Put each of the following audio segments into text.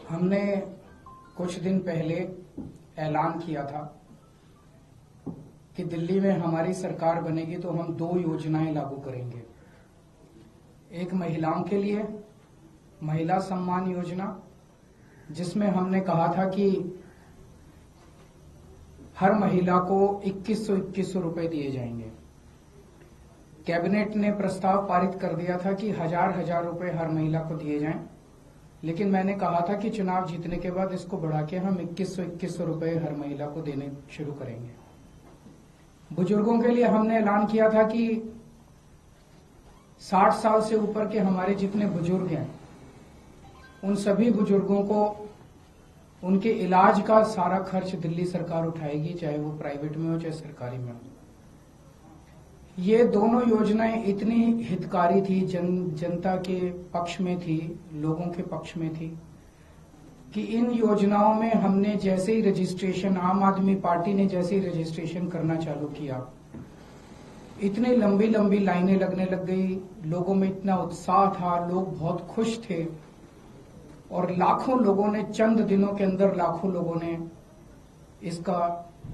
हमने कुछ दिन पहले ऐलान किया था कि दिल्ली में हमारी सरकार बनेगी तो हम 2 योजनाएं लागू करेंगे। एक महिलाओं के लिए महिला सम्मान योजना, जिसमें हमने कहा था कि हर महिला को 2100 रुपए दिए जाएंगे। कैबिनेट ने प्रस्ताव पारित कर दिया था कि हजार रुपए हर महिला को दिए जाएं, लेकिन मैंने कहा था कि चुनाव जीतने के बाद इसको बढ़ा के हम 2100 रुपए हर महिला को देने शुरू करेंगे। बुजुर्गों के लिए हमने ऐलान किया था कि 60 साल से ऊपर के हमारे जितने बुजुर्ग हैं, उन सभी बुजुर्गों को उनके इलाज का सारा खर्च दिल्ली सरकार उठाएगी, चाहे वो प्राइवेट में हो चाहे सरकारी में हो। ये दोनों योजनाएं इतनी हितकारी थी, जनता के पक्ष में थी, लोगों के पक्ष में थी कि इन योजनाओं में हमने जैसे ही रजिस्ट्रेशन, आम आदमी पार्टी ने जैसे ही रजिस्ट्रेशन करना चालू किया, इतनी लंबी लंबी लाइनें लगने लग गई। लोगों में इतना उत्साह था, लोग बहुत खुश थे और लाखों लोगों ने, चंद दिनों के अंदर लाखों लोगों ने इसका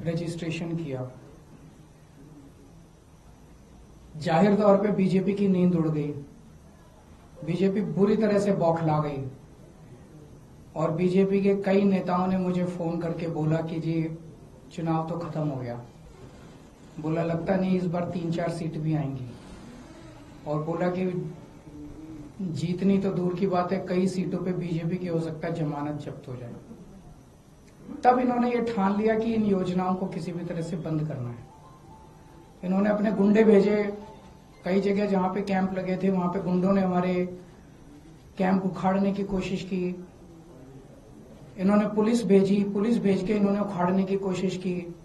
रजिस्ट्रेशन किया। जाहिर तौर पे बीजेपी की नींद उड़ गई, बीजेपी बुरी तरह से बौखला गई और बीजेपी के कई नेताओं ने मुझे फोन करके बोला कि जी चुनाव तो खत्म हो गया। बोला लगता नहीं इस बार 3-4 सीट भी आएंगी, और बोला कि जीतनी तो दूर की बात है, कई सीटों पे बीजेपी की हो सकता है जमानत जब्त हो जाए। तब इन्होंने ये ठान लिया कि इन योजनाओं को किसी भी तरह से बंद करना है। इन्होंने अपने गुंडे भेजे, कई जगह जहां पे कैंप लगे थे वहां पे गुंडों ने हमारे कैंप उखाड़ने की कोशिश की। इन्होंने पुलिस भेजी, पुलिस भेज के इन्होंने उखाड़ने की कोशिश की।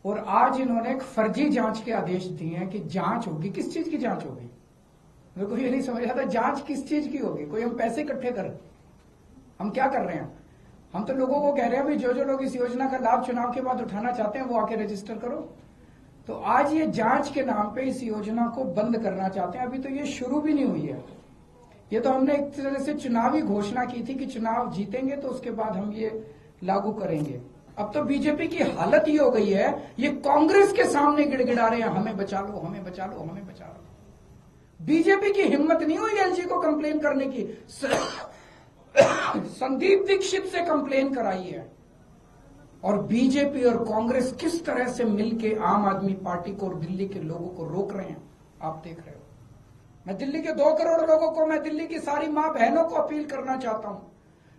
और आज इन्होंने एक फर्जी जांच के आदेश दिए हैं कि जांच होगी। किस चीज की जांच होगी? मेरे को ये नहीं समझ आता, जांच किस चीज की होगी? कोई हम पैसे इकट्ठे कर, हम क्या कर रहे हैं? हम तो लोगों को कह रहे हैं भाई जो लोग इस योजना का लाभ चुनाव के बाद उठाना चाहते हैं वो आके रजिस्टर करो। तो आज ये जांच के नाम पे इस योजना को बंद करना चाहते हैं। अभी तो ये शुरू भी नहीं हुई है। ये तो हमने एक तरह से चुनावी घोषणा की थी कि चुनाव जीतेंगे तो उसके बाद हम ये लागू करेंगे। अब तो बीजेपी की हालत ये हो गई है, ये कांग्रेस के सामने गिड़गिड़ा रहे हैं, हमें बचा लो, हमें बचा लो, हमें बचा लो। बीजेपी की हिम्मत नहीं हुई एलजी को कंप्लेन करने की। संदीप दीक्षित से कंप्लेन कराई है। और बीजेपी और कांग्रेस किस तरह से मिलके आम आदमी पार्टी को और दिल्ली के लोगों को रोक रहे हैं, आप देख रहे हो। मैं दिल्ली के 2 करोड़ लोगों को, मैं दिल्ली की सारी मां बहनों को अपील करना चाहता हूं,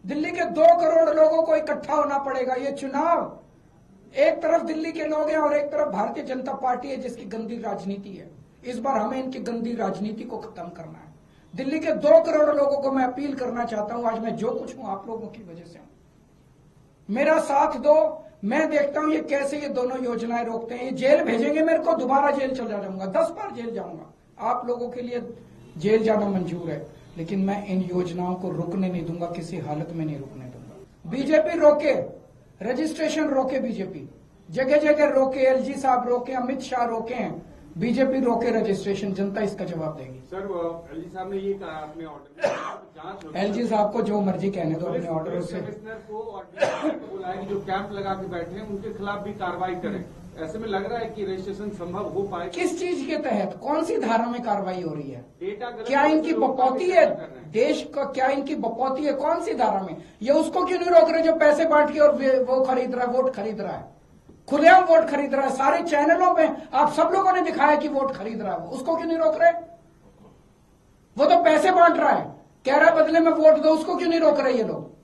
दिल्ली के 2 करोड़ लोगों को इकट्ठा होना पड़ेगा। ये चुनाव, एक तरफ दिल्ली के लोग हैं और एक तरफ भारतीय जनता पार्टी है जिसकी गंदी राजनीति है। इस बार हमें इनकी गंदी राजनीति को खत्म करना है। दिल्ली के 2 करोड़ लोगों को मैं अपील करना चाहता हूं, आज मैं जो कुछ हूं आप लोगों की वजह से हूं। मेरा साथ दो। मैं देखता हूं ये कैसे ये दोनों योजनाएं रोकते हैं। ये जेल भेजेंगे मेरे को, दोबारा जेल चला जाऊंगा, 10 बार जेल जाऊंगा। आप लोगों के लिए जेल जाना मंजूर है, लेकिन मैं इन योजनाओं को रुकने नहीं दूंगा, किसी हालत में नहीं रुकने दूंगा। बीजेपी रोके, रजिस्ट्रेशन रोके, बीजेपी जगह जगह रोके, एलजी साहब रोके, अमित शाह रोके हैं, बीजेपी रोके रजिस्ट्रेशन। जनता इसका जवाब देगी। सर एलजी साहब ने ये कहा अपने ऑर्डर में, एलजी साहब को जो मर्जी कहने दो अपने ऑर्डर से। कमिश्नर को और बोला है कि जो कैंप लगा के बैठे हैं उनके खिलाफ भी कार्रवाई करें। ऐसे में लग रहा है कि रजिस्ट्रेशन संभव हो पाए। किस चीज के तहत, कौन सी धारा में कार्रवाई हो रही है? डेटा क्या इनकी बपौती है देश का? क्या इनकी बपौती है? कौन सी धारा में? ये उसको क्यों नहीं रोक रहे जो पैसे बांट के और वो खरीद रहा है, वोट खरीद रहा है, खुलेआम वोट खरीद रहा है। सारे चैनलों में आप सब लोगों ने दिखाया कि वोट खरीद रहा है, वो उसको क्यों नहीं रोक रहे? वो तो पैसे बांट रहा है, कह रहा है बदले में वोट दो, उसको क्यों नहीं रोक रहे ये लोग?